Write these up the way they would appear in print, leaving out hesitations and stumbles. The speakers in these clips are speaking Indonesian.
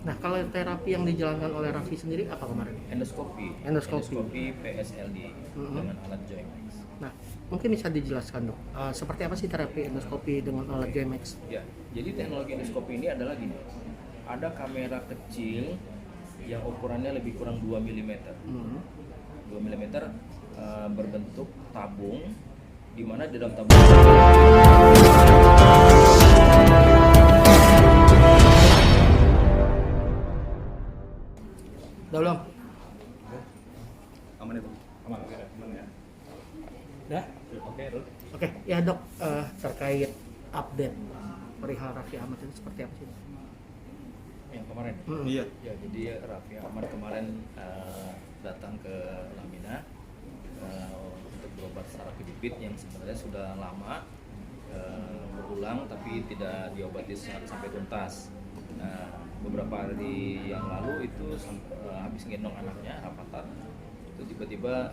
Nah, kalau terapi yang dijalankan oleh Raffi sendiri apa kemarin? Endoskopi. Endoskopi. PSLD Mhm. dengan alat Joymax. Nah, mungkin bisa dijelaskan dok, seperti apa sih terapi endoskopi dengan alat GMX? Ya, jadi teknologi endoskopi ini adalah gini. Ada kamera kecil yang ukurannya lebih kurang 2 mm. 2 mm berbentuk tabung, di mana di dalam tabung Udah belum? aman itu. Aman, oke, aman ya. Udah? Oke, terus. Oke, ya dok, terkait update perihal Raffi Ahmad itu seperti apa sih? Yang kemarin. Iya. Ya, jadi Raffi Ahmad kemarin datang ke Lamina untuk berobat saraf kejepit yang sebenarnya sudah lama berulang tapi tidak diobati sampai tuntas. Nah, beberapa hari yang lalu itu habis gendong anaknya Rafathar, itu tiba-tiba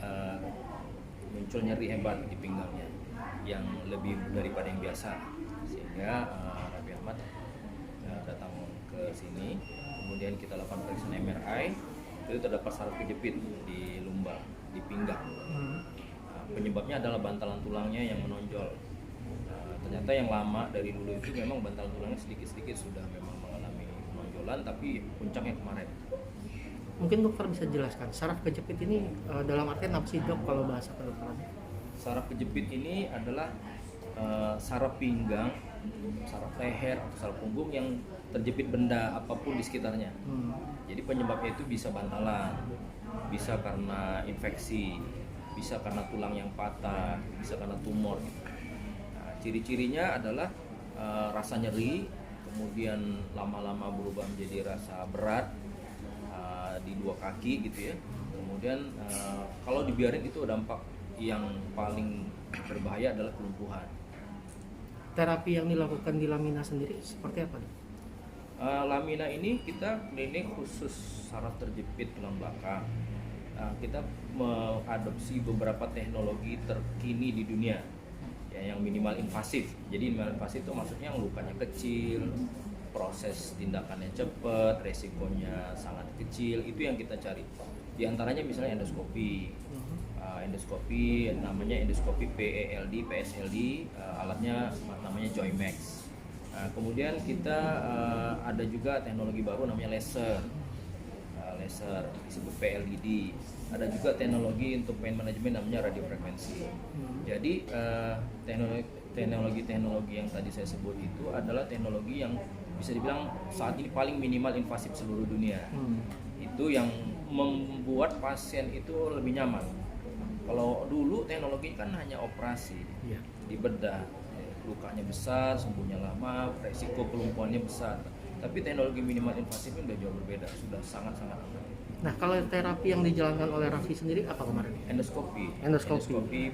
muncul nyeri hebat di pinggangnya yang lebih daripada yang biasa, sehingga Raffi Ahmad datang ke sini. Kemudian kita lakukan pemeriksaan MRI, itu terdapat saraf kejepit di lumbar, di pinggang. Penyebabnya adalah bantalan tulangnya yang menonjol. Ternyata yang lama dari dulu itu memang bantalan tulangnya sedikit-sedikit sudah memang mengalami penonjolan, tapi puncaknya kemarin. Mungkin dokter bisa jelaskan saraf kejepit ini dalam artian apa sih dok kalau bahasa kedokteran? Saraf kejepit ini adalah saraf pinggang, saraf leher atau saraf punggung yang terjepit benda apapun di sekitarnya. Jadi penyebabnya itu bisa bantalan, bisa karena infeksi, bisa karena tulang yang patah, bisa karena tumor. Nah, ciri-cirinya adalah rasa nyeri, kemudian lama-lama berubah menjadi rasa berat di dua kaki gitu ya. Kemudian kalau dibiarin itu dampak yang paling berbahaya adalah kelumpuhan. Terapi yang dilakukan di Lamina sendiri seperti apa dok? Lamina ini kita klinik khusus saraf terjepit tulang belakang. Kita mengadopsi beberapa teknologi terkini di dunia ya, yang minimal invasif. Jadi minimal invasif itu maksudnya yang lukanya kecil, proses tindakannya cepat, resikonya sangat kecil. Itu yang kita cari. Di antaranya misalnya endoskopi. Endoskopi namanya endoskopi PSLD, alatnya namanya Joymax. Kemudian kita ada juga teknologi baru namanya laser, disebut PLED. Ada juga teknologi untuk pain management namanya radiofrekuensi. Jadi teknologi yang tadi saya sebut itu adalah teknologi yang bisa dibilang saat ini paling minimal invasif seluruh dunia. Itu yang membuat pasien itu lebih nyaman. Kalau dulu teknologi kan hanya operasi, dibedah, lukanya besar, sembuhnya lama, resiko kelumpuhannya besar. Tapi teknologi minimal invasif ini sudah jauh berbeda, sudah sangat-sangat aman. Nah, kalau terapi yang dijalankan oleh Raffi sendiri apa kemarin? Endoskopi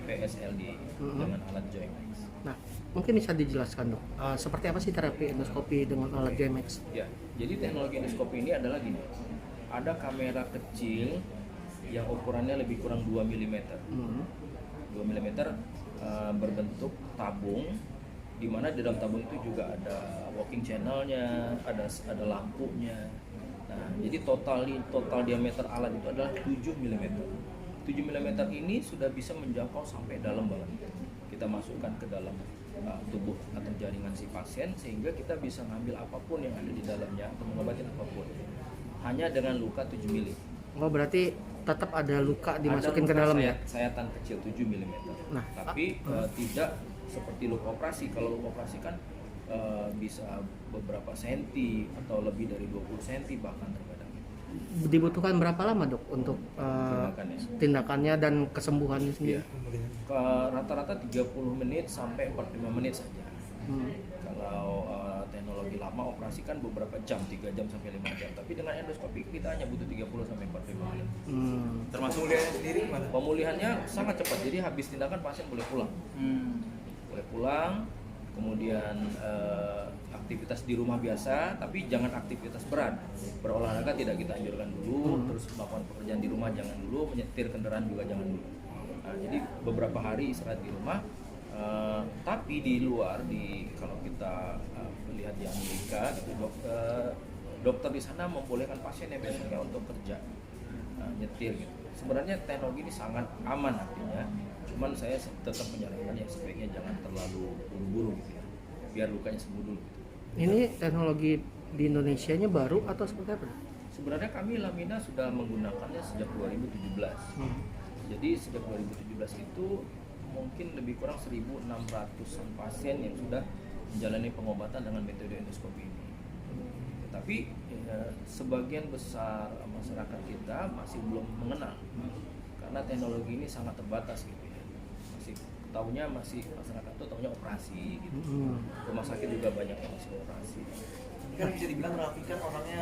PSLD dengan alat Joymax. Nah, mungkin bisa dijelaskan dok, seperti apa sih terapi endoskopi dengan alat GMX? Ya, jadi teknologi endoskopi ini adalah gini. Ada kamera kecil yang ukurannya lebih kurang 2 mm. 2 mm berbentuk tabung, di mana di dalam tabung itu juga ada walking channelnya, ada lampunya. Nah, jadi total diameter alat itu adalah 7 mm. 7 mm ini sudah bisa menjangkau sampai dalam banget. Kita masukkan ke dalam tubuh atau jaringan si pasien, sehingga kita bisa ngambil apapun yang ada di dalamnya atau mengobati apapun. Hanya dengan luka 7 mm. Oh, berarti tetap ada luka dimasukin ke dalam ya? Sayatan kecil 7 mm. Nah, tapi tidak seperti luka operasi. Kalau luka operasi kan bisa beberapa senti atau lebih dari 20 senti bahkan terkadang. Dibutuhkan berapa lama dok untuk tindakannya dan kesembuhannya sendiri? Rata-rata 30 menit sampai 45 menit saja. Kalau teknologi lama operasi kan beberapa jam, 3 jam sampai 5 jam. Tapi dengan endoskopi kita hanya butuh 30 sampai 45 menit. Termasuk pemulihannya sendiri gimana? Pemulihannya sangat cepat. Jadi habis tindakan pasien boleh pulang. Boleh pulang. Kemudian aktivitas di rumah biasa, tapi jangan aktivitas berat. Berolahraga tidak kita anjurkan dulu, terus melakukan pekerjaan di rumah jangan dulu, menyetir kendaraan juga jangan dulu. Nah, jadi beberapa hari istirahat di rumah. Tapi di luar, kalau kita melihat di Amerika, gitu, dokter di sana membolehkan pasiennya besoknya untuk kerja nyetir gitu. Sebenarnya teknologi ini sangat aman artinya, cuman saya tetap menyarankan ya sebaiknya jangan terlalu buru-buru gitu ya, biar lukanya sembuh dulu gitu. Ini teknologi di Indonesianya baru atau seperti apa? Sebenarnya kami Lamina sudah menggunakannya sejak 2017. Jadi sejak 2017 itu mungkin lebih kurang 1.600-an pasien yang sudah menjalani pengobatan dengan metode endoskopi ini. Tapi sebagian besar masyarakat kita masih belum mengenal karena teknologi ini sangat terbatas gitu ya. Masih masyarakat tuh taunya operasi gitu. Rumah sakit juga banyak yang masih operasi. Kan bisa dibilang Raffi kan orangnya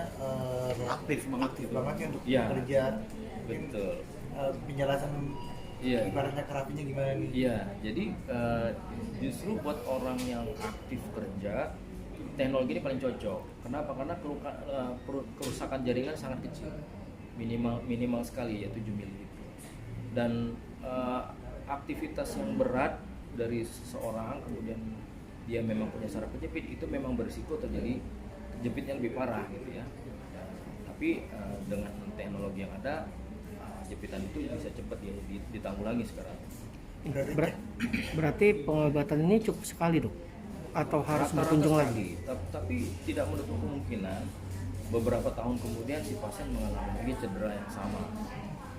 aktif banget ya untuk Iya, kerja. betul. Penjelasan Iya. ibaratnya ke Raffinya gimana nih? Iya, jadi justru buat orang yang aktif kerja, teknologi ini paling cocok. Kenapa? Karena kerusakan jaringan sangat kecil, minimal sekali ya 7 mili. Dan aktivitas yang berat dari seseorang, kemudian dia memang punya saraf kejepit, itu memang berisiko terjadi kejepit yang lebih parah gitu ya. Tapi dengan teknologi yang ada, jepitan itu bisa cepat ditanggulangi sekarang. Berarti pengobatan ini cukup sekali dok? Atau harus Rata-rata berkunjung sekali, lagi? tapi tidak menutup kemungkinan beberapa tahun kemudian si pasien mengalami lagi cedera yang sama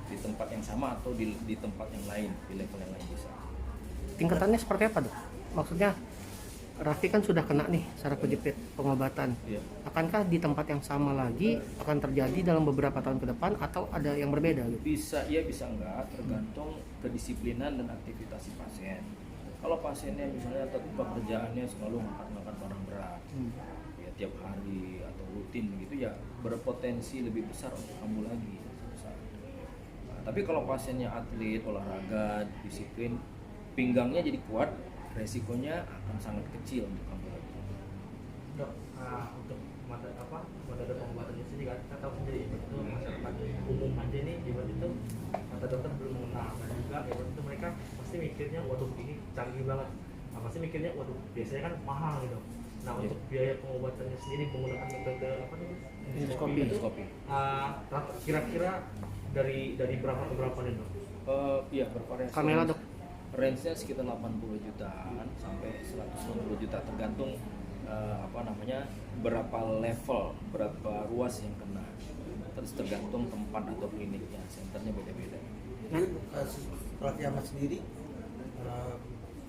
di tempat yang sama atau di tempat yang lain, di level yang lain bisa. Tingkatannya seperti apa dok? Maksudnya Raffi kan sudah kena nih saraf kejepit pengobatan. Iya. Akankah di tempat yang sama lagi akan terjadi dalam beberapa tahun ke depan atau ada yang berbeda gitu? Bisa iya bisa enggak, tergantung kedisiplinan dan aktivitas si pasien. Kalau pasiennya misalnya pekerjaannya selalu ngangkat barang berat, ya tiap hari atau rutin begitu ya berpotensi lebih besar untuk kambuh lagi. Nah, tapi kalau pasiennya atlet, olahraga, disiplin, pinggangnya jadi kuat, resikonya akan sangat kecil untuk kambuh lagi. Dok, untuk metode pengobatannya sendiri kan kita tahu sendiri itu masyarakat umum aja nih hebat itu kata dokter belum mengenal dan juga hebat itu mereka pasti mikirnya waduh ini canggih banget, pasti mikirnya waduh biasanya kan mahal gitu. Nah untuk biaya pengobatannya sendiri menggunakan metode apa nih? Endoskopi. Kira-kira dari berapa ke berapa nih dok? Iya bervariasi. Kamera dok? Range-nya sekitar 80 jutaan sampai 150 juta tergantung berapa level, berapa ruas yang kena. Terus tergantung tempat atau kliniknya, senternya beda-beda. Jadi Raffi Ahmad sendiri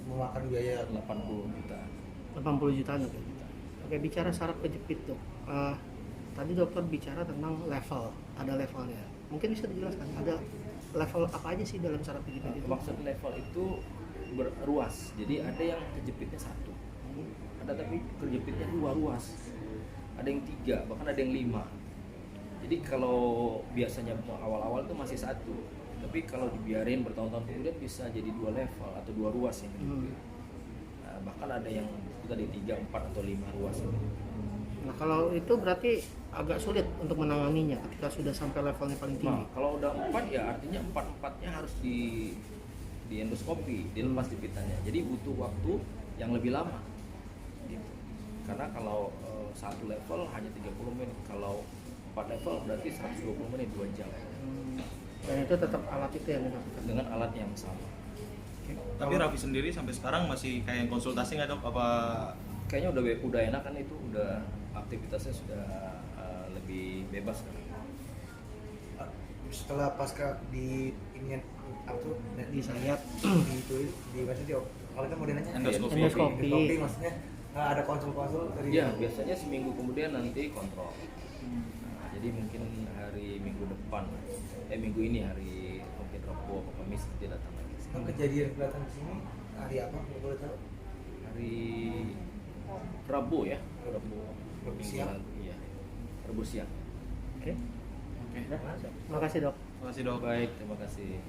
memakan biaya 80 juta. 80 jutaan dok. Oke, bicara saraf kejepit dok. Tadi dokter bicara tentang level, ada levelnya. Mungkin bisa dijelaskan ada level apa aja sih dalam saraf kejepit itu? Maksud level itu berruas, jadi ada yang kejepitnya 1, ada tapi kejepitnya 2 ruas, ada yang 3, bahkan ada yang 5. Jadi kalau biasanya awal-awal itu masih 1, tapi kalau dibiarin bertahun-tahun kemudian bisa jadi 2 level atau 2 ruas yang kejepit. Nah, bahkan ada yang itu tadi 3, 4 atau 5 ruas. Nah kalau itu berarti agak sulit untuk menanganinya ketika sudah sampai levelnya paling tinggi. Nah, kalau udah 4 ya artinya 4-4-nya harus di endoskopi, dilepas jepitannya. Jadi butuh waktu yang lebih lama. Gitu. Karena kalau 1 level hanya 30 menit, kalau 4 level berarti 120 menit, 2 jam. Dan itu tetap alat itu yang dilakukan. Dengan alat yang sama. Tapi Raffi sendiri sampai sekarang masih kayak konsultasi nggak dok? Apa Kayaknya udah enak kan, itu udah aktivitasnya sudah lebih bebas kan. setelah pasca di ingin apa tuh Di sayap. di itu di maksudnya kalau kan modelnya Endoskopi. Endoskopi. maksudnya ada konsul dari Iya, biasanya seminggu kemudian nanti kontrol. Nah, jadi mungkin hari minggu depan, minggu ini hari mungkin Rabu atau Kamis nanti datang lagi. Emang kejadian kelihatan di sini hari apa kalau boleh tahu? Hari Rabu ya, Rabu Rabu minggu siang. lalu, iya. Rabu siang. Oke. Oke. Makasih dok. Terima kasih dok. Baik, terima kasih.